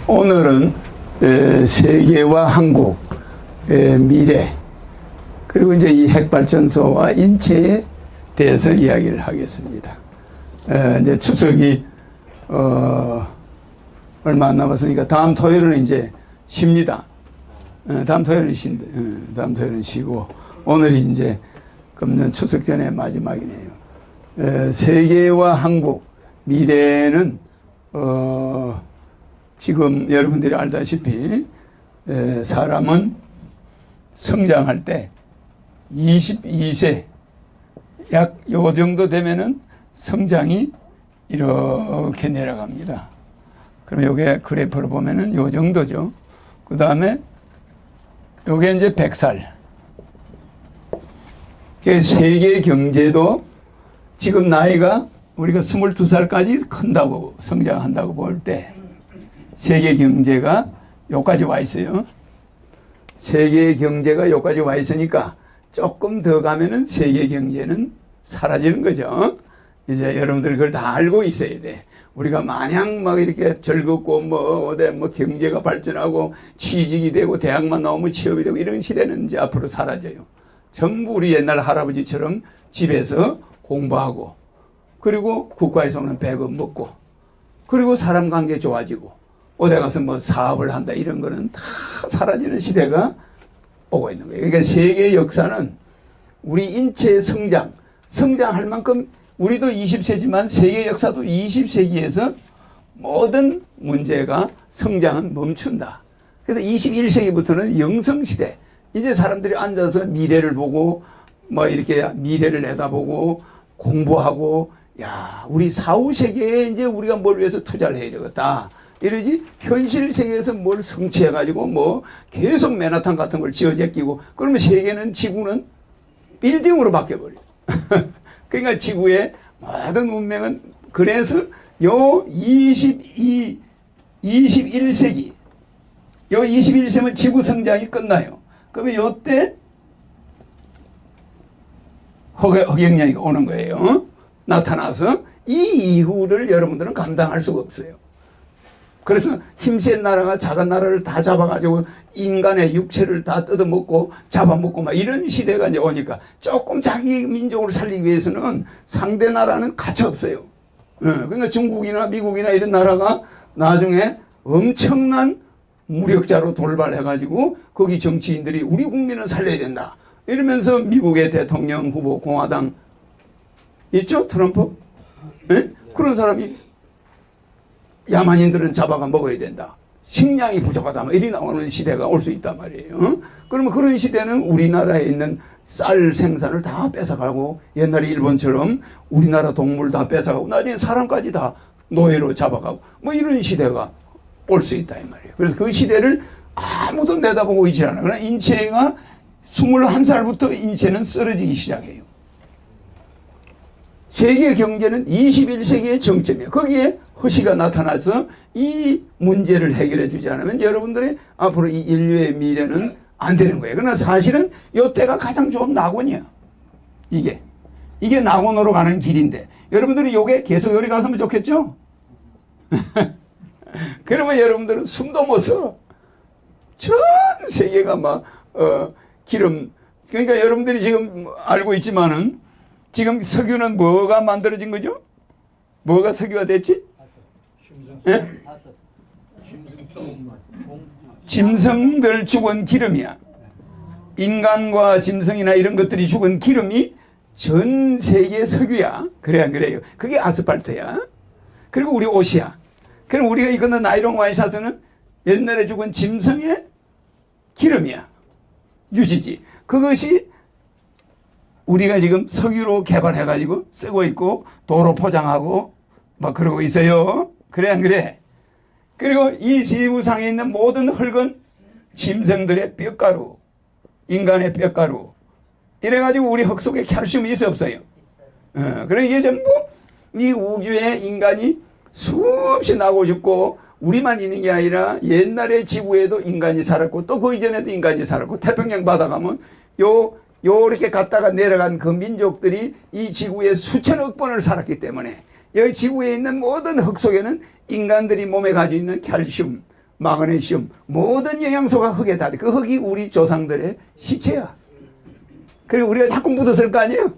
오늘은 세계와 한국의 미래, 그리고 이제 이 핵발전소와 인체에 대해서 이야기를 하겠습니다. 이제 추석이 얼마 안 남았으니까 다음 토요일은 이제 쉽니다. 다음 토요일은 다음 토요일은 쉬고, 오늘이 이제 금년 추석 전에 마지막이네요. 세계와 한국 미래는 지금 여러분들이 알다시피 사람은 성장할 때 22세 약 요 정도 되면은 성장이 이렇게 내려갑니다. 그럼 요게 그래프로 보면은 요 정도죠. 그 다음에 요게 이제 100살. 세계 경제도 지금 나이가 우리가 22살까지 큰다고 성장한다고 볼 때 세계 경제가 여기까지 와 있어요. 세계 경제가 여기까지 와 있으니까 조금 더 가면은 세계 경제는 사라지는 거죠. 이제 여러분들이 그걸 다 알고 있어야 돼. 우리가 마냥 막 이렇게 즐겁고 어디 경제가 발전하고 취직이 되고 대학만 나오면 취업이 되고 이런 시대는 이제 앞으로 사라져요. 전부 우리 옛날 할아버지처럼 집에서 공부하고, 그리고 국가에서 오는 배급 먹고, 그리고 사람 관계 좋아지고, 어디 가서 사업을 한다 이런 거는 다 사라지는 시대가 오고 있는 거예요. 그러니까 세계 역사는 우리 인체의 성장할 만큼 우리도 20세지만 세계 역사도 20세기에서 모든 문제가 성장은 멈춘다. 그래서 21세기부터는 영성시대. 이제 사람들이 앉아서 미래를 보고 이렇게 미래를 내다보고 공부하고, 야, 우리 사후 세계에 이제 우리가 뭘 위해서 투자를 해야 되겠다. 이러지 현실 세계에서 뭘 성취해가지고 계속 맨하탄 같은 걸 지어 제끼고, 그러면 세계는 지구는 빌딩으로 바뀌어버려. 그러니까 지구의 모든 운명은, 그래서 요 21세기, 요 21세기면 지구 성장이 끝나요. 그러면 요때 흑역량이 오는 거예요. 나타나서 이 이후를 여러분들은 감당할 수가 없어요. 그래서 힘센 나라가 작은 나라를 다 잡아가지고 인간의 육체를 다 뜯어먹고 잡아먹고 이런 시대가 이제 오니까 조금 자기 민족을 살리기 위해서는 상대 나라는 가차 없어요. 그러니까 중국이나 미국이나 이런 나라가 나중에 엄청난 무력자로 돌발해가지고 거기 정치인들이 우리 국민을 살려야 된다 이러면서 미국의 대통령 후보 공화당 있죠? 트럼프? 네? 그런 사람이 야만인들은 잡아가 먹어야 된다. 식량이 부족하다. 이리 나오는 시대가 올 수 있단 말이에요. 그러면 그런 시대는 우리나라에 있는 쌀 생산을 다 뺏어가고, 옛날에 일본처럼 우리나라 동물 다 뺏어가고, 나중에 사람까지 다 노예로 잡아가고, 이런 시대가 올 수 있다 이 말이에요. 그래서 그 시대를 아무도 내다보고 있지 않아요. 그러나 인체가 21살부터 인체는 쓰러지기 시작해요. 세계 경제는 21세기의 정점이에요. 거기에 허시가 나타나서 이 문제를 해결해 주지 않으면 여러분들의 앞으로 이 인류의 미래는 안 되는 거예요. 그러나 사실은 이 때가 가장 좋은 낙원이야. 이게 낙원으로 가는 길인데, 여러분들이 요게 계속 요리 갔으면 좋겠죠? 그러면 여러분들은 숨도 못 쉬어. 전 세계가 기름. 그러니까 여러분들이 지금 알고 있지만은 지금 석유는 뭐가 만들어진 거죠? 뭐가 석유가 됐지? 예? 짐승들 죽은 기름이야. 인간과 짐승이나 이런 것들이 죽은 기름이 전 세계 석유야. 그래 안 그래요? 그게 아스팔트야. 그리고 우리 옷이야. 그럼 우리가 입는 나이론 와이셔츠는 옛날에 죽은 짐승의 기름이야. 유지지. 그것이 우리가 지금 석유로 개발해가지고 쓰고 있고 도로 포장하고 그러고 있어요. 그래 안 그래? 그리고 이 지구상에 있는 모든 흙은 짐승들의 뼈가루, 인간의 뼈가루, 이래가지고 우리 흙 속에 칼슘이 있어 없어요? 그러니까 이게 전부 이 우주에 인간이 수없이 나고 싶고, 우리만 있는 게 아니라 옛날에 지구에도 인간이 살았고, 또 그 이전에도 인간이 살았고, 태평양 바다 가면 요렇게 갔다가 내려간 그 민족들이 이 지구에 수천억 번을 살았기 때문에 여기 지구에 있는 모든 흙 속에는 인간들이 몸에 가지고 있는 칼슘, 마그네슘, 모든 영양소가 흙에 다 돼. 그 흙이 우리 조상들의 시체야. 그리고 우리가 자꾸 묻었을 거 아니에요?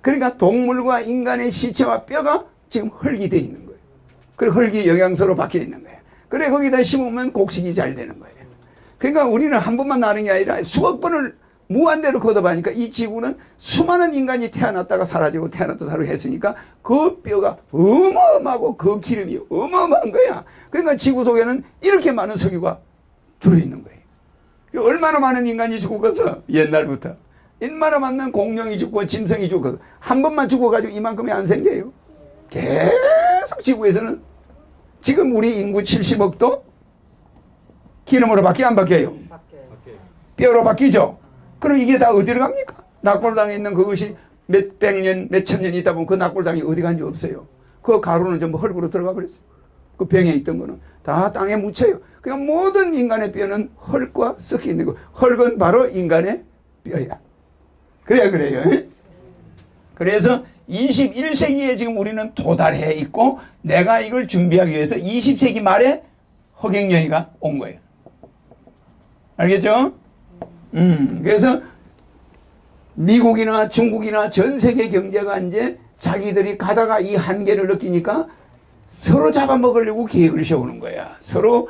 그러니까 동물과 인간의 시체와 뼈가 지금 흙이 돼 있는 거예요. 그리고 흙이 영양소로 바뀌어 있는 거예요. 그래 거기다 심으면 곡식이 잘 되는 거예요. 그러니까 우리는 한 번만 나는 게 아니라 수억 번을 무한대로 걷어보니까 이 지구는 수많은 인간이 태어났다가 사라지고 태어났다 사라지고 했으니까 그 뼈가 어마어마하고 그 기름이 어마어마한 거야. 그러니까 지구 속에는 이렇게 많은 석유가 들어있는 거예요. 얼마나 많은 인간이 죽었어 옛날부터. 얼마나 많은 공룡이 죽고 짐승이 죽었어. 한 번만 죽어가지고 이만큼이 안 생겨요. 계속 지구에서는 지금 우리 인구 70억도 기름으로 밖에 안 바뀌어요. 뼈로 바뀌죠. 그럼 이게 다 어디로 갑니까? 낙골당에 있는 그것이 몇백 년, 몇천 년 있다 보면 그 낙골당이 어디 간지 없어요. 그 가루는 전부 흙으로 들어가 버렸어요. 그 병에 있던 거는 다 땅에 묻혀요. 그러니까 모든 인간의 뼈는 흙과 섞여 있는 거. 흙은 바로 인간의 뼈야. 그래요. 그래서 21세기에 지금 우리는 도달해 있고 내가 이걸 준비하기 위해서 20세기 말에 허경영이가 온 거예요. 알겠죠? 그래서 미국이나 중국이나 전 세계 경제가 이제 자기들이 가다가 이 한계를 느끼니까 서로 잡아먹으려고 계획을 세우는 거야. 서로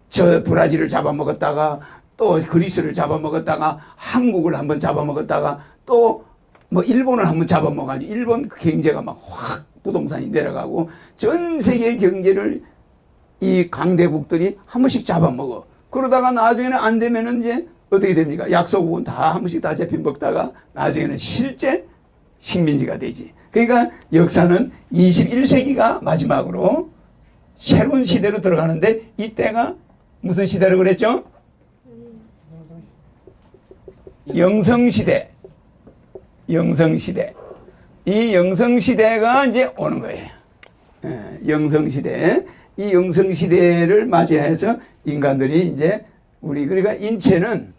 저 브라질을 잡아먹었다가 또 그리스를 잡아먹었다가 한국을 한번 잡아먹었다가 또 뭐 일본을 한번 잡아먹어가지고 일본 경제가 막 확 부동산이 내려가고 전 세계 경제를 이 강대국들이 한 번씩 잡아먹어. 그러다가 나중에는 안 되면은 이제 어떻게 됩니까? 약소국은 다 한 번씩 다 잡힌 먹다가 나중에는 실제 식민지가 되지. 그러니까 역사는 21세기가 마지막으로 새로운 시대로 들어가는데 이때가 무슨 시대라고 그랬죠? 영성시대. 영성시대. 이 영성시대가 이제 오는 거예요. 영성시대. 이 영성시대를 맞이해서 인간들이 이제 우리 그러니까 인체는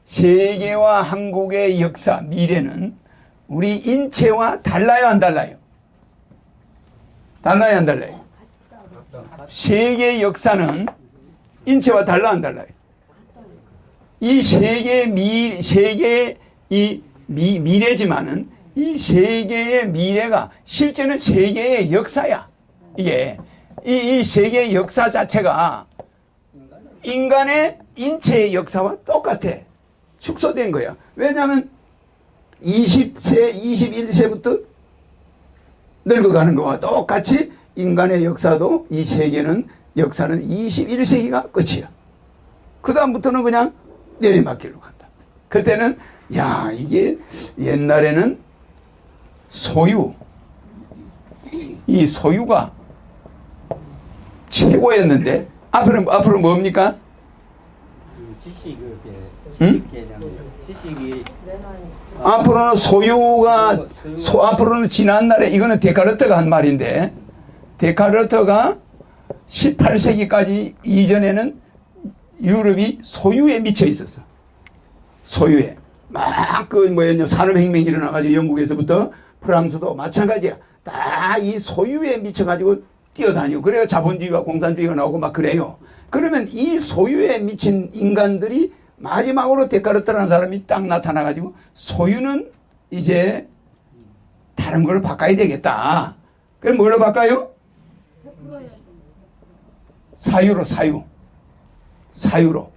세계와 한국의 역사, 미래는 우리 인체와 달라요, 안 달라요? 달라요, 안 달라요? 세계 역사는 인체와 달라, 안 달라요? 이 세계의 미래지만은 이 세계의 미래가 실제는 세계의 역사야. 이게 이 세계의 역사 자체가 인간의 인체의 역사와 똑같아. 축소된 거야. 왜냐하면 20세, 21세부터 늙어가는 거와 똑같이 인간의 역사도 이 세계는 역사는 21세기가 끝이야. 그 다음부터는 그냥 내리막길로 간다. 그때는 야 이게 옛날에는 소유 이 소유가 최고였는데 앞으로 뭡니까? 지식이 앞으로는 소유가 앞으로는 지난날에 이거는 데카르트가 한 말인데 데카르트가 18세기까지 이전에는 유럽이 소유에 미쳐 있었어. 소유에 막 그 뭐였냐 산업혁명이 일어나가지고 영국에서부터 프랑스도 마찬가지야. 다 이 소유에 미쳐가지고 뛰어다니고 그래야 자본주의와 공산주의가 나오고 막 그래요. 그러면 이 소유에 미친 인간들이 마지막으로 데카르트라는 사람이 딱 나타나가지고 소유는 이제 다른 걸 바꿔야 되겠다. 그럼 뭘로 바꿔요? 사유로.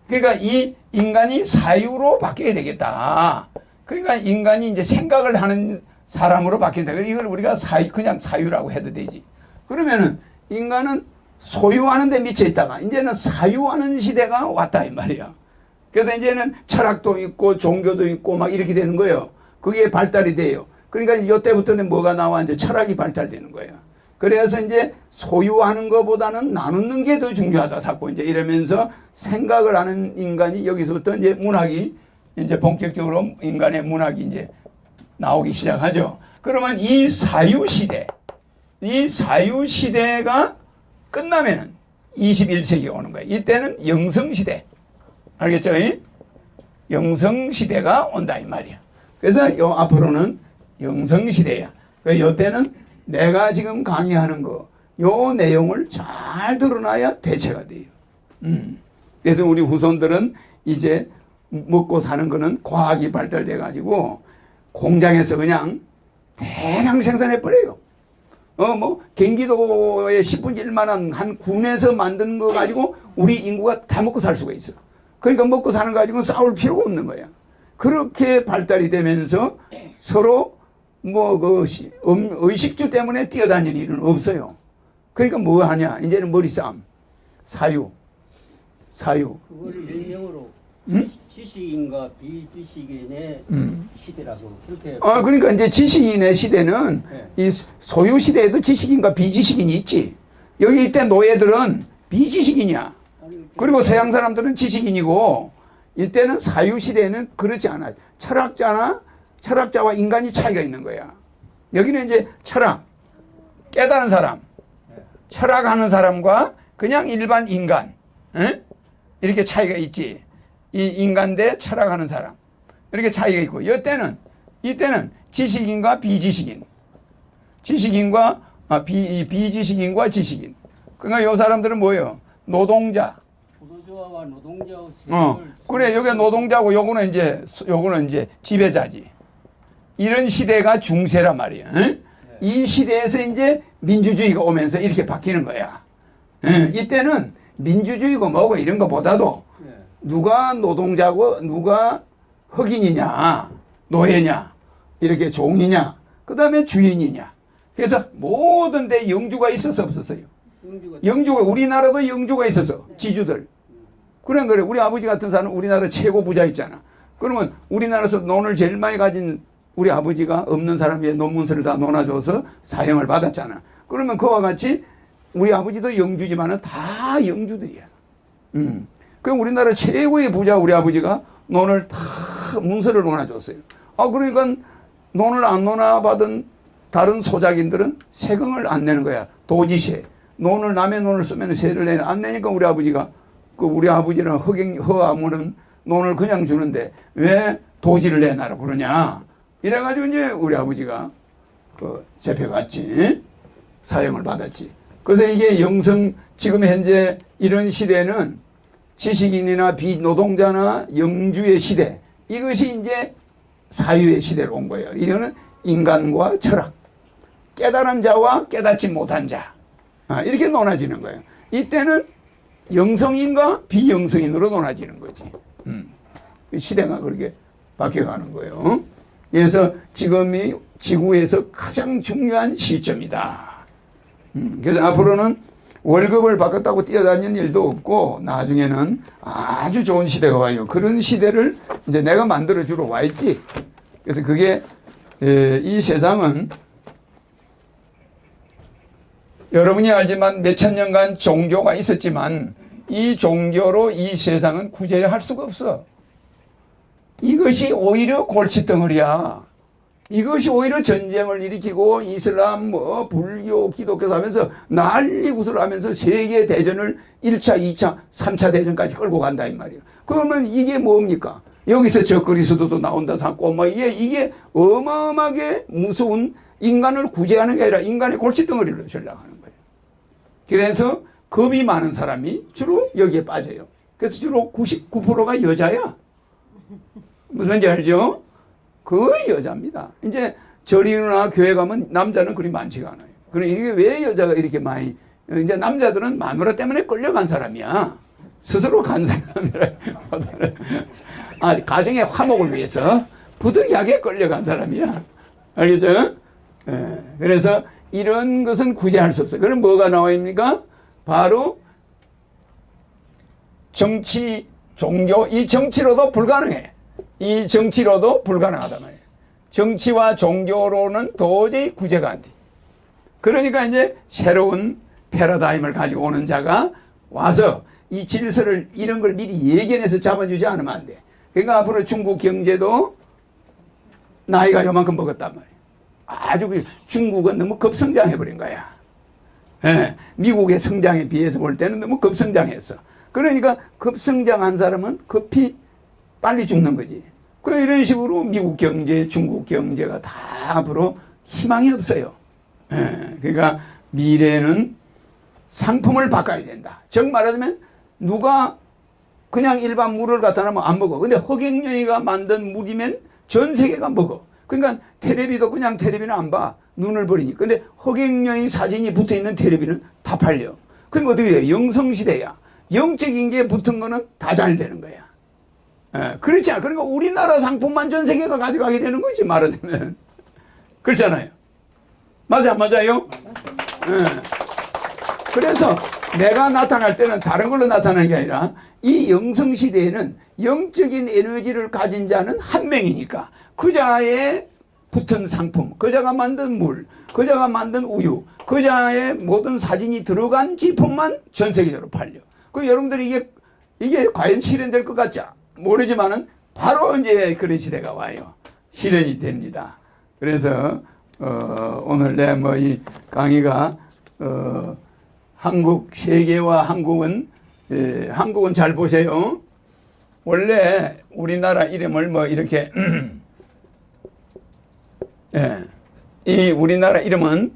그러니까 이 인간이 사유로 바뀌어야 되겠다. 그러니까 인간이 이제 생각을 하는 사람으로 바뀐다. 이걸 우리가 그냥 사유라고 해도 되지. 그러면은 인간은 소유하는 데 미쳐 있다가 이제는 사유하는 시대가 왔다 이 말이야. 그래서 이제는 철학도 있고 종교도 있고 막 이렇게 되는 거예요. 그게 발달이 돼요. 그러니까 이때부터는 뭐가 나와? 이제 철학이 발달되는 거예요. 그래서 이제 소유하는 것보다는 나누는 게 더 중요하다 자꾸 이제 이러면서 생각을 하는 인간이 여기서부터 이제 문학이 이제 본격적으로 인간의 문학이 이제 나오기 시작하죠. 그러면 이 사유시대가 끝나면은 21세기가 오는 거예요. 이때는 영성시대. 알겠죠? 영성시대가 온다 이 말이야. 그래서 요 앞으로는 영성시대야. 요때는 내가 지금 강의하는 거 요 내용을 잘 드러나야 대체가 돼요. 그래서 우리 후손들은 이제 먹고 사는 거는 과학이 발달돼 가지고 공장에서 그냥 대량 생산해 버려요. 뭐 경기도의 10분의 1만한 한 군에서 만든 거 가지고 우리 인구가 다 먹고 살 수가 있어. 그러니까 먹고 사는 거 가지고 싸울 필요가 없는 거야. 그렇게 발달이 되면서 서로 뭐 그 의식주 때문에 뛰어다니는 일은 없어요. 그러니까 뭐 하냐? 이제는 머리 싸움, 사유. 그거를 명령으로 지식인과 비지식인의 시대라고 그렇게. 그러니까 이제 지식인의 시대는 네. 이 소유 시대에도 지식인과 비지식인이 있지. 여기 이때 노예들은 비지식인이야. 그리고 서양 사람들은 지식인이고 이때는 사유 시대에는 그렇지 않아. 철학자와 인간이 차이가 있는 거야. 여기는 이제 철학, 깨달은 사람, 철학하는 사람과 그냥 일반 인간, 이렇게 차이가 있지. 이 인간 대 철학하는 사람 이렇게 차이가 있고 이때는 지식인과 비지식인, 지식인과 비지식인과 지식인. 그러니까 이 사람들은 뭐예요? 노동자와 노동자의 그래 여기 노동자고 요거는 이제 지배자지. 이런 시대가 중세란 말이야. 네. 이 시대에서 이제 민주주의가 오면서 이렇게 바뀌는 거야. 이때는 민주주의고 뭐고 이런 것보다도 네. 누가 노동자고 누가 흑인이냐 노예냐 이렇게 종이냐 그 다음에 주인이냐. 그래서 모든 데 영주가 있어서 없었어요. 영주가 우리나라도 영주가 있어서 지주들. 그래 우리 아버지 같은 사람은 우리나라 최고 부자 있잖아. 그러면 우리나라에서 돈을 제일 많이 가진 우리 아버지가 없는 사람의 논문서를 다 논아줘서 사형을 받았잖아. 그러면 그와 같이 우리 아버지도 영주지만은 다 영주들이야. 그럼 우리나라 최고의 부자 우리 아버지가 논을 다 문서를 논아줬어요. 그러니까 논을 안 논아받은 다른 소작인들은 세금을 안 내는 거야. 도지세. 남의 논을 쓰면 세를 안 내니까 우리 아버지가 우리 아버지는 허아무는 논을 그냥 주는데 왜 도지를 내놔라 그러냐. 이래가지고 이제 우리 아버지가 잡혀갔지. 사형을 받았지. 그래서 이게 지금 현재 이런 시대는 지식인이나 비노동자나 영주의 시대, 이것이 이제 사유의 시대로 온 거예요. 이거는 인간과 철학, 깨달은 자와 깨닫지 못한 자, 이렇게 논아지는 거예요. 이때는 영성인과 비영성인으로 논아지는 거지. 시대가 그렇게 바뀌어가는 거예요. 그래서 지금이 지구에서 가장 중요한 시점이다. 그래서 앞으로는 월급을 바꿨다고 뛰어다니는 일도 없고 나중에는 아주 좋은 시대가 와요. 그런 시대를 이제 내가 만들어주러 와 있지. 그래서 그게 이 세상은 여러분이 알지만 몇천 년간 종교가 있었지만 이 종교로 이 세상은 구제할 수가 없어. 이것이 오히려 골칫덩어리야. 이것이 오히려 전쟁을 일으키고 이슬람, 불교, 기독교 하면서 난리구슬 하면서 세계대전을 1차, 2차, 3차 대전까지 끌고 간다 이 말이에요. 그러면 이게 뭡니까? 여기서 저 그리스도도 나온다 삼고 이게 어마어마하게 무서운 인간을 구제하는 게 아니라 인간의 골칫덩어리로 전락하는 거예요. 그래서 겁이 많은 사람이 주로 여기에 빠져요. 그래서 주로 99%가 여자야. 무슨 말인지 알죠? 거의 여자입니다. 이제 절이나 교회 가면 남자는 그리 많지가 않아요. 그럼 이게 왜 여자가 이렇게 많이, 이제 남자들은 마누라 때문에 끌려간 사람이야. 스스로 간 사람이라. 가정의 화목을 위해서 부득이하게 끌려간 사람이야. 알겠죠? 그래서 이런 것은 구제할 수 없어요. 그럼 뭐가 나와입니까? 바로 정치, 종교, 이 정치로도 불가능해. 이 정치로도 불가능하단 말이에요. 정치와 종교로는 도저히 구제가 안 돼. 그러니까 이제 새로운 패러다임을 가지고 오는 자가 와서 이 질서를 이런 걸 미리 예견해서 잡아주지 않으면 안 돼. 그러니까 앞으로 중국 경제도 나이가 요만큼 먹었단 말이에요. 아주 중국은 너무 급성장해버린 거야. 미국의 성장에 비해서 볼 때는 너무 급성장했어. 그러니까 급성장한 사람은 급히 빨리 죽는 거지. 그래 이런 식으로 미국 경제, 중국 경제가 다 앞으로 희망이 없어요. 그러니까 미래는 상품을 바꿔야 된다. 즉 말하자면 누가 그냥 일반 물을 갖다 놓으면 안 먹어. 근데 허경영이가 만든 물이면 전 세계가 먹어. 그러니까 텔레비도 그냥 텔레비는 안 봐. 눈을 버리니까. 근데 허경영이 사진이 붙어있는 텔레비는 다 팔려. 그럼 어떻게 돼? 영성시대야. 영적인 게 붙은 거는 다 잘 되는 거야. 예, 그렇지 않아. 그러니까 우리나라 상품만 전 세계가 가져가게 되는 거지, 말하자면. 그렇잖아요. 맞아, 맞아요? 예. 그래서 내가 나타날 때는 다른 걸로 나타나는 게 아니라 이 영성시대에는 영적인 에너지를 가진 자는 한 명이니까 그 자의 붙은 상품, 그 자가 만든 물, 그 자가 만든 우유, 그 자의 모든 사진이 들어간 제품만 전 세계적으로 팔려. 그 여러분들이 이게 과연 실현될 것 같지 모르지만은 바로 이제 그런 시대가 와요. 실현이 됩니다. 그래서 오늘 내 뭐 이 강의가 한국 세계와 한국은 한국은 잘 보세요. 원래 우리나라 이름을 뭐 이렇게 예, 이 우리나라 이름은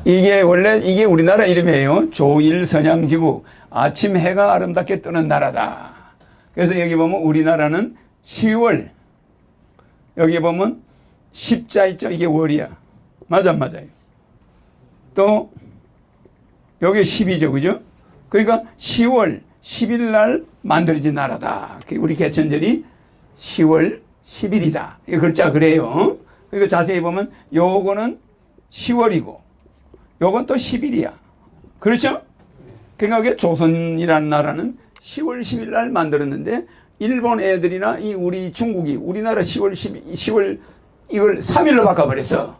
이게 원래 이게 우리나라 이름이에요. 조일선양지구, 아침 해가 아름답게 뜨는 나라다. 그래서 여기 보면 우리나라는 10월, 여기 보면 십자 있죠. 이게 월이야. 맞아, 맞아요. 또 여기 10이죠, 그죠? 그러니까 10월 10일 날 만들어진 나라다. 우리 개천절이 10월 10일이다. 이 글자 그래요. 그리고 자세히 보면 요거는 10월이고 요건 또 10일이야. 그렇죠? 그러니까 이게 조선이라는 나라는 10월 10일 날 만들었는데 일본 애들이나 이 우리 중국이 우리나라 10월 이걸 3일로 바꿔버렸어.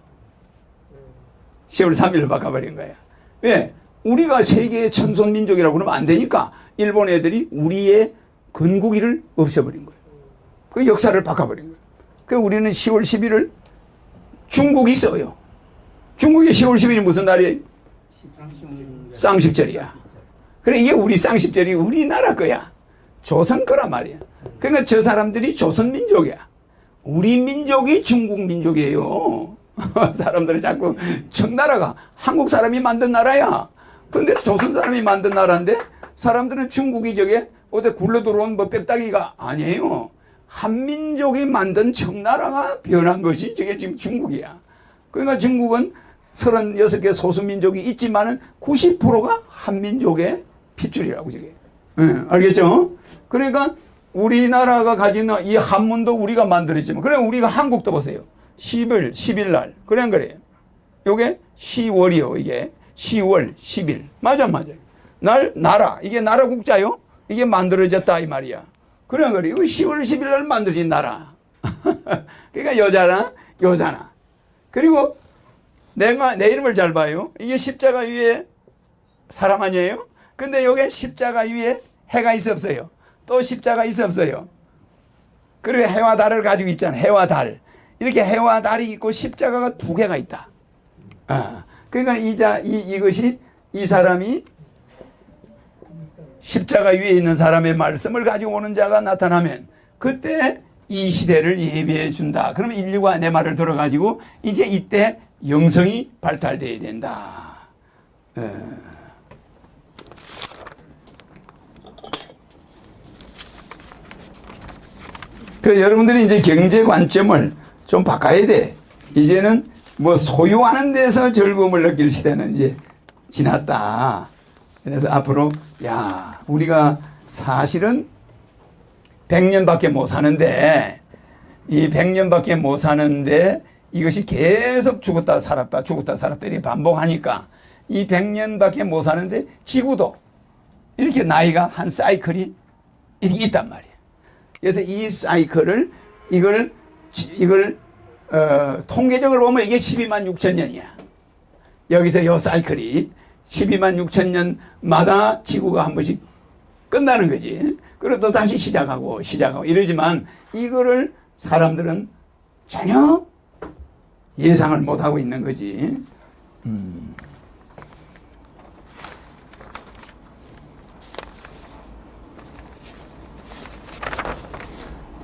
10월 3일로 바꿔버린 거야. 왜? 우리가 세계의 천손민족이라고 그러면 안 되니까 일본 애들이 우리의 건국일을 없애버린 거예요. 그 역사를 바꿔버린 거예요. 그 우리는 10월 10일을 중국이 써요. 중국의 10월 10일이 무슨 날이에요? 쌍십절이야. 그래 이게 우리 쌍십절이 우리나라 거야. 조선 거란 말이야. 그러니까 저 사람들이 조선민족이야. 우리 민족이 중국 민족이에요. 사람들이 자꾸 청나라가 한국 사람이 만든 나라야. 근데 조선 사람이 만든 나라인데 사람들은 중국이 저게 어디 굴러 들어온 뭐 빽따기가 아니에요. 한민족이 만든 청나라가 변한 것이 저게 지금 중국이야. 그러니까 중국은 36개 소수민족이 있지만은 90%가 한민족의 핏줄이라고 저게. 네, 알겠죠? 그러니까 우리나라가 가진 이 한문도 우리가 만들었지만, 그래 우리가 한국도 보세요. 10일 날. 그래 그래요. 요게 10월이요. 이게 10월 10일. 맞아 맞아요. 나라. 이게 나라 국자요. 이게 만들어졌다 이 말이야. 그래 그래. 이거 10월 10일 날 만들어진 나라. 그러니까 여자나. 그리고 내가 내 이름을 잘 봐요. 이게 십자가 위에 사람 아니에요? 근데 요게 십자가 위에 해가 있어 없어요? 또 십자가 있어 없어요? 그리고 해와 달을 가지고 있잖아. 해와 달. 이렇게 해와 달이 있고 십자가가 두 개가 있다. 그러니까 이것이 이 사람이 십자가 위에 있는 사람의 말씀을 가지고 오는 자가 나타나면 그때 이 시대를 예비해 준다. 그러면 인류가 내 말을 들어가지고 이제 이때 영성이 발달되어야 된다. 그 여러분들이 이제 경제 관점을 좀 바꿔야 돼. 이제는 뭐 소유하는 데서 즐거움을 느낄 시대는 이제 지났다. 그래서 앞으로 우리가 사실은 100년밖에 못 사는데 이 100년밖에 못 사는데 이것이 계속 죽었다 살았다 이렇게 반복하니까 이 100년밖에 못 사는데 지구도 이렇게 나이가 한 사이클이 이렇게 있단 말이에요. 그래서 이 사이클을 이걸 통계적으로 보면 이게 12만 6천 년이야. 여기서 이 사이클이 12만 6천 년마다 지구가 한 번씩 끝나는 거지. 그리고 또 다시 시작하고 이러지만 이거를 사람들은 전혀 예상을 못하고 있는 거지.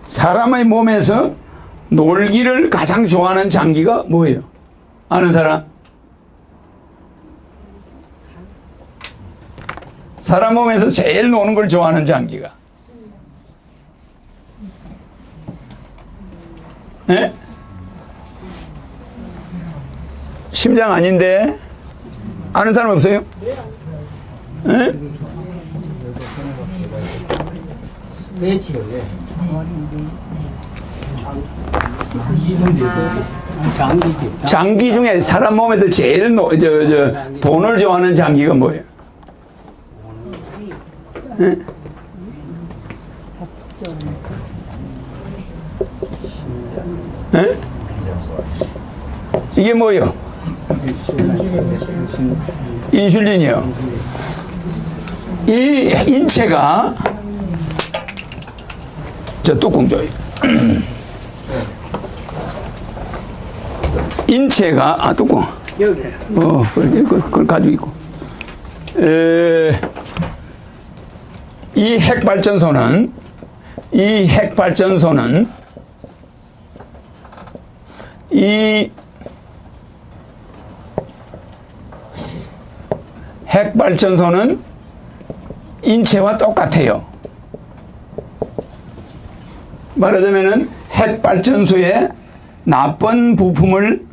사람의 몸에서 놀기를 가장 좋아하는 장기가 뭐예요? 아는 사람? 사람 몸에서 제일 노는 걸 좋아하는 장기가. 네? 심장 아닌데? 아는 사람 없어요? 네? 뇌지요. 장기지. 장기 중에 사람 몸에서 제일 돈을 좋아하는 장기가 뭐예요? 네? 네? 이게 뭐예요? 인슐린이요. 이 인체가 저 뚜껑 줘요. 인체가 뚜껑 여기. 그걸 가지고 있고 이 핵발전소는 이 핵발전소는 인체와 똑같아요. 말하자면은 핵발전소에 나쁜 부품을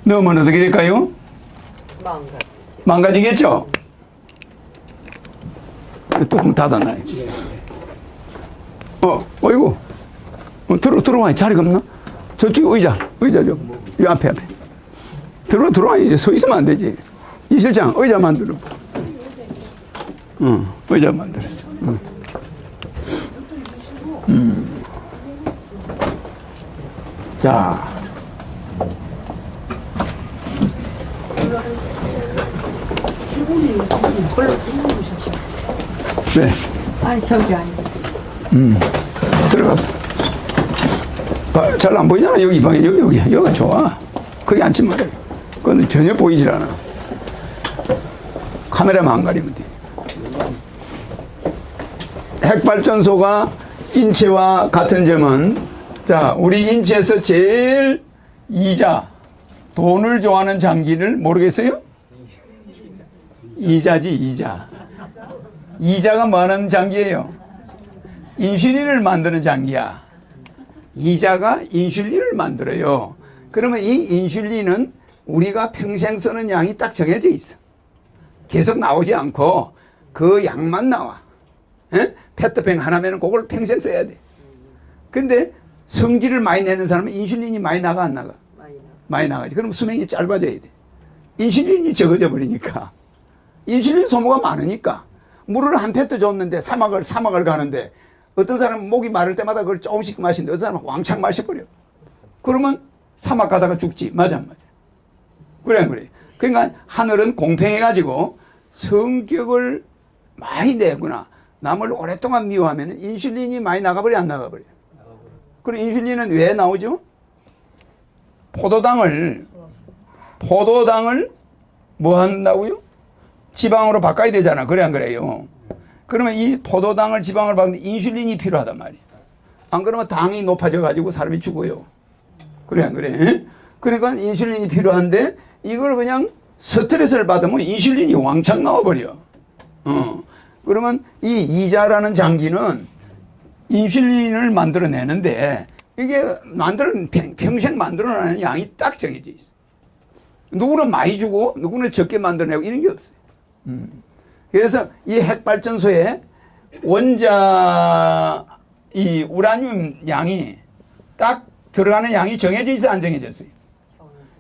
넣으면 어떻게 될까요? 망가지겠죠? 뚜껑 닫아놔요. 어이구. 들어와. 자리가 없나? 저쪽 의자죠. 이 앞에. 들어와. 이제 서 있으면 안 되지. 이 실장, 의자 만들어. 의자 만들었어. 자. 네. 아니 저기 아니. 들어가서. 잘 안 보이잖아. 여기 방에 여기가 좋아. 거기 앉지 말아요. 그건 전혀 보이질 않아. 카메라만 안 가리면 돼. 핵발전소가 인체와 같은 점은, 자, 우리 인체에서 제일 돈을 좋아하는 장기를 모르겠어요? 이자지. 이자가 뭐 하는 장기예요? 인슐린을 만드는 장기야. 이자가 인슐린을 만들어요. 그러면 이 인슐린은 우리가 평생 쓰는 양이 딱 정해져 있어. 계속 나오지 않고 그 양만 나와. 에? 페트병 하나면 그걸 평생 써야 돼. 근데 성질을 많이 내는 사람은 인슐린이 많이 나가 안 나가? 많이 나가지. 그럼 수명이 짧아져야 돼. 인슐린이 적어져 버리니까. 인슐린 소모가 많으니까. 물을 한 페트 줬는데 사막을 가는데 어떤 사람은 목이 마를 때마다 그걸 조금씩 마시는데 어떤 사람은 왕창 마셔버려. 그러면 사막 가다가 죽지. 맞아 안 맞아? 그래. 그러니까 하늘은 공평해가지고 성격을 많이 내구나. 남을 오랫동안 미워하면 인슐린이 많이 나가버려 안 나가버려? 그리고 인슐린은 왜 나오죠? 포도당을 뭐 한다고요? 지방으로 바꿔야 되잖아. 그래 안 그래요? 그러면 이 포도당을 지방으로 바꾸는데 인슐린이 필요하단 말이야. 안 그러면 당이 높아져 가지고 사람이 죽어요. 그래 안 그래? 그러니까 인슐린이 필요한데 이걸 그냥 스트레스를 받으면 인슐린이 왕창 나와버려. 그러면 이 이자라는 장기는 인슐린을 만들어내는데 이게 평생 만들어내는 양이 딱 정해져 있어. 누구는 많이 주고 누구는 적게 만들어내고 이런 게 없어요. 그래서 이 핵발전소에 이 우라늄 양이 딱 들어가는 양이 정해져 있어 안 정해졌어요?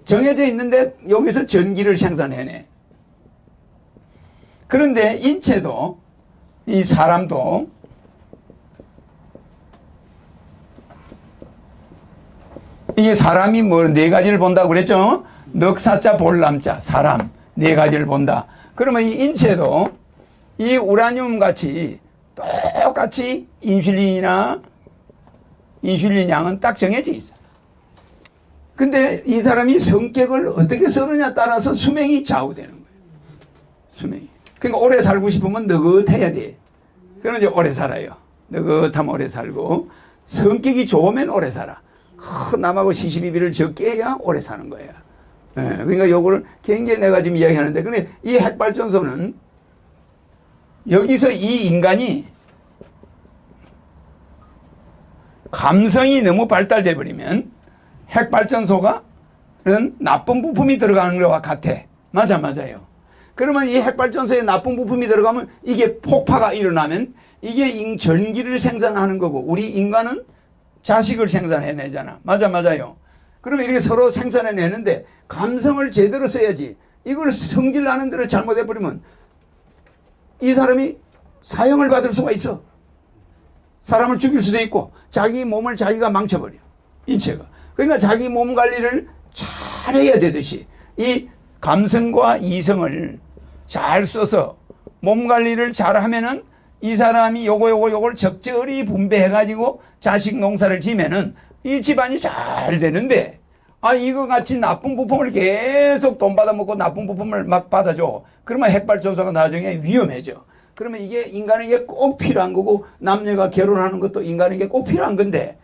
정해져 있는데 여기서 전기를 생산해내. 그런데 인체도 이 사람도 이게 사람이 뭐 네 가지를 본다고 그랬죠? 넉사자 볼람자 사람 네 가지를 본다. 그러면 이 인체도 이 우라늄 같이 똑같이 인슐린 양은 딱 정해져 있어. 근데 이 사람이 성격을 어떻게 쓰느냐 따라서 수명이 좌우되는 거예요. 수명이. 그러니까 오래 살고 싶으면 느긋해야 돼. 그러면 이제 오래 살아요. 느긋하면 오래 살고 성격이 좋으면 오래 살아. 남하고 시시비비를 적게 해야 오래 사는 거야. 그러니까 요거를 굉장히 내가 지금 이야기하는데, 근데 이 핵발전소는 여기서 이 인간이 감성이 너무 발달돼 버리면 핵발전소가 나쁜 부품이 들어가는 것과 같아. 맞아요. 그러면 이 핵발전소에 나쁜 부품이 들어가면 이게 폭파가 일어나면 이게 전기를 생산하는 거고, 우리 인간은 자식을 생산해내잖아. 맞아요. 그러면 이렇게 서로 생산해내는데 감성을 제대로 써야지. 이걸 성질나는 대로 잘못해버리면 이 사람이 사형을 받을 수가 있어. 사람을 죽일 수도 있고 자기 몸을 자기가 망쳐버려. 인체가. 그러니까 자기 몸 관리를 잘해야 되듯이 이 감성과 이성을 잘 써서 몸 관리를 잘하면은 이 사람이 요걸 적절히 분배해가지고 자식 농사를 지면은 이 집안이 잘 되는데, 이거 같이 나쁜 부품을 계속 돈 받아먹고 나쁜 부품을 막 받아줘. 그러면 핵발전소가 나중에 위험해져. 그러면 이게 인간에게 꼭 필요한 거고, 남녀가 결혼하는 것도 인간에게 꼭 필요한 건데,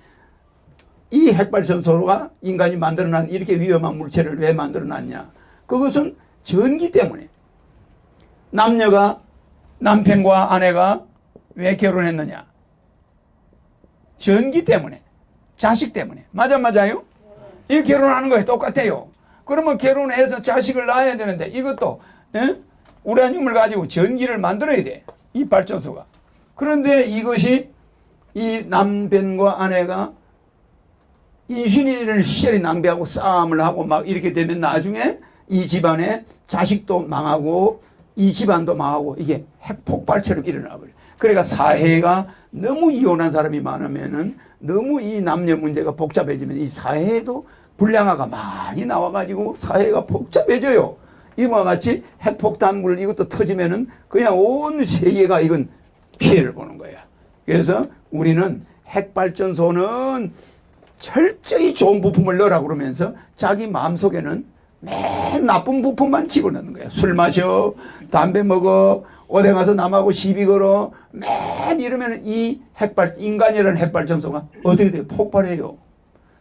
이 핵발전소가 인간이 만들어낸 이렇게 위험한 물체를 왜 만들어놨냐? 그것은 전기 때문에. 남편과 아내가 왜 결혼했느냐? 전기 때문에. 자식 때문에. 맞아요? 이 결혼하는 거에 똑같아요. 그러면 결혼해서 자식을 낳아야 되는데 이것도 우라늄을 가지고 전기를 만들어야 돼. 이 발전소가. 그런데 이것이 이 남편과 아내가 인슐린을 시절이 낭비하고 싸움을 하고 막 이렇게 되면 나중에 이 집안에 자식도 망하고 이 집안도 망하고 이게 핵폭발처럼 일어나 버려요. 그러니까 사회가 너무 이혼한 사람이 많으면은 너무 이 남녀 문제가 복잡해지면 이 사회에도 불량화가 많이 나와가지고 사회가 복잡해져요. 이와 같이 핵폭탄물 이것도 터지면은 그냥 온 세계가 이건 피해를 보는 거야. 그래서 우리는 핵발전소는 철저히 좋은 부품을 넣으라고 그러면서 자기 마음속에는 맨 나쁜 부품만 집어넣는 거야. 술 마셔, 담배 먹어, 어디 가서 남하고 시비 걸어, 맨 이러면 이 인간이라는 핵발전소가 어떻게 돼요? 폭발해요.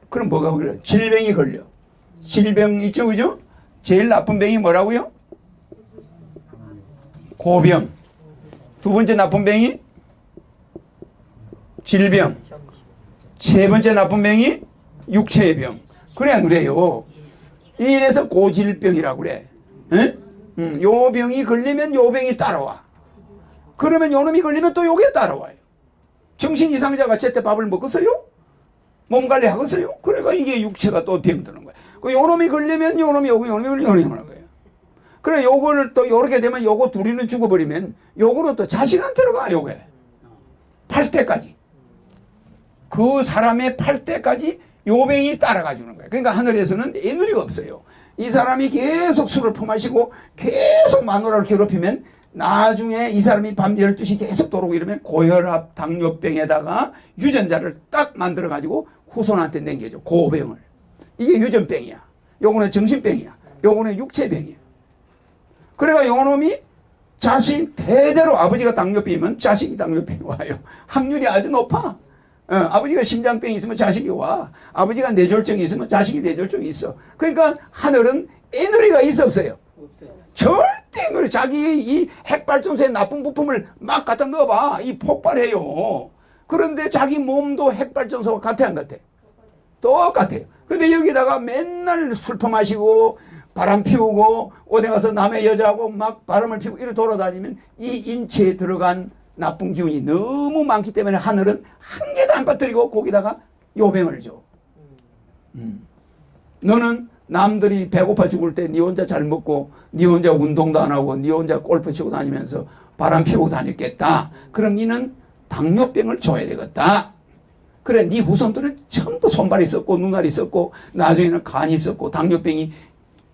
그럼 뭐가 걸려? 질병이 걸려. 질병 있죠, 그죠? 제일 나쁜 병이 뭐라고요? 고병. 두 번째 나쁜 병이 질병. 세 번째 나쁜 병이 육체의 병. 그래야 그래요. 이래서 고질병이라고 그래. 요 병이 걸리면 요 병이 따라와. 그러면 요 놈이 걸리면 또 요게 따라와요. 정신 이상자가 제때 밥을 먹었어요? 몸 관리 하겠어요? 그러니까 이게 육체가 또 병드는 거야. 요 놈이 걸리면 요 놈이 오고 요 놈이 걸리면 요 놈이 오는 거예요. 그래 요거를 또 요렇게 되면 요거 둘이는 죽어버리면 요거는 또 자식한테로 가, 요게. 8대까지. 그 사람의 8대까지 요 병이 따라가 주는 거예요. 그러니까 하늘에서는 애누리가 없어요. 이 사람이 계속 술을 퍼마시고 계속 마누라를 괴롭히면 나중에 이 사람이 밤 12시 계속 돌아오고 이러면 고혈압, 당뇨병에다가 유전자를 딱 만들어 가지고 후손한테 남겨줘. 고병을. 이게 유전병이야. 요거는 정신병이야. 요거는 육체병이야. 그러니까 요 놈이 자식 대대로 아버지가 당뇨병이면 자식이 당뇨병이 와요. 확률이 아주 높아. 아버지가 심장병이 있으면 자식이 와. 아버지가 뇌졸중이 있으면 자식이 뇌졸중이 있어. 그러니까 하늘은 애누리가 있어 없어요? 없어요. 절대 애누리. 자기 이 핵발전소에 나쁜 부품을 막 갖다 넣어봐. 이 폭발해요. 그런데 자기 몸도 핵발전소와 같아 안 같아? 똑같아요. 근데 여기다가 맨날 술 퍼마시고 바람 피우고 어디 가서 남의 여자하고 막 바람을 피우고 이렇게 돌아다니면 이 인체에 들어간 나쁜 기운이 너무 많기 때문에 하늘은 한 개도 안 빠뜨리고 거기다가 요병을 줘. 너는 남들이 배고파 죽을 때 니 혼자 잘 먹고 니 혼자 운동도 안 하고 니 혼자 골프 치고 다니면서 바람 피우고 다녔겠다. 그럼 니는 당뇨병을 줘야 되겠다. 그래 니 후손들은 전부 손발이 있었고 눈알이 있었고 나중에는 간이 있었고 당뇨병이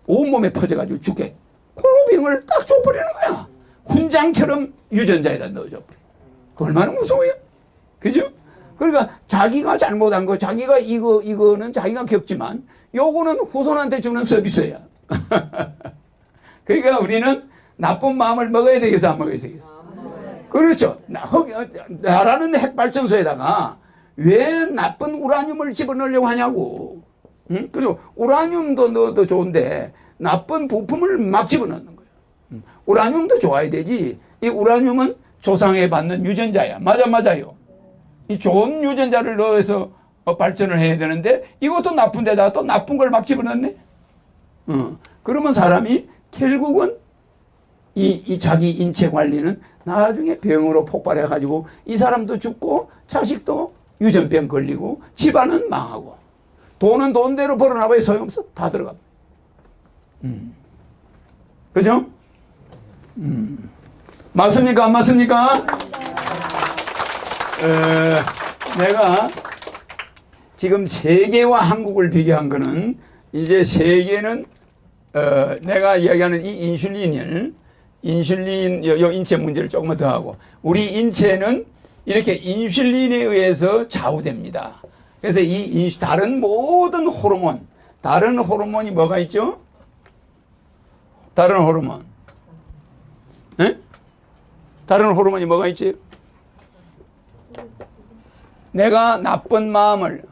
온몸에 퍼져가지고 죽게. 그 병을 딱 줘버리는 거야. 훈장처럼 유전자에다 넣어줘 버려. 그 얼마나 무서워요? 그죠? 그러니까 자기가 잘못한 거, 자기가 이거는 자기가 겪지만 요거는 후손한테 주는 서비스야. 그러니까 우리는 나쁜 마음을 먹어야 되겠어, 안 먹어야 되겠어? 그렇죠. 나라는 핵발전소에다가 왜 나쁜 우라늄을 집어넣으려고 하냐고. 응? 그리고 우라늄도 넣어도 좋은데 나쁜 부품을 막 집어넣는 거예요. 우라늄도 좋아야 되지. 이 우라늄은 조상에 받는 유전자야. 맞아요. 이 좋은 유전자를 넣어서 발전을 해야 되는데 이것도 나쁜 데다가 또 나쁜 걸 막 집어넣네. 그러면 사람이 결국은 이 자기 인체 관리는 나중에 병으로 폭발해가지고 이 사람도 죽고 자식도 유전병 걸리고 집안은 망하고 돈은 돈대로 벌어나봐야 소용없어. 다 들어가. 그죠? 맞습니까? 안 맞습니까? 내가 지금 세계와 한국을 비교한 거는 이제 세계는 내가 이야기하는 이 인슐린 요 인체 문제를 조금만 더 하고 우리 인체는 이렇게 인슐린에 의해서 좌우됩니다. 그래서 다른 모든 호르몬, 다른 호르몬이 뭐가 있죠? 다른 호르몬. 에? 다른 호르몬이 뭐가 있지? 내가 나쁜 마음을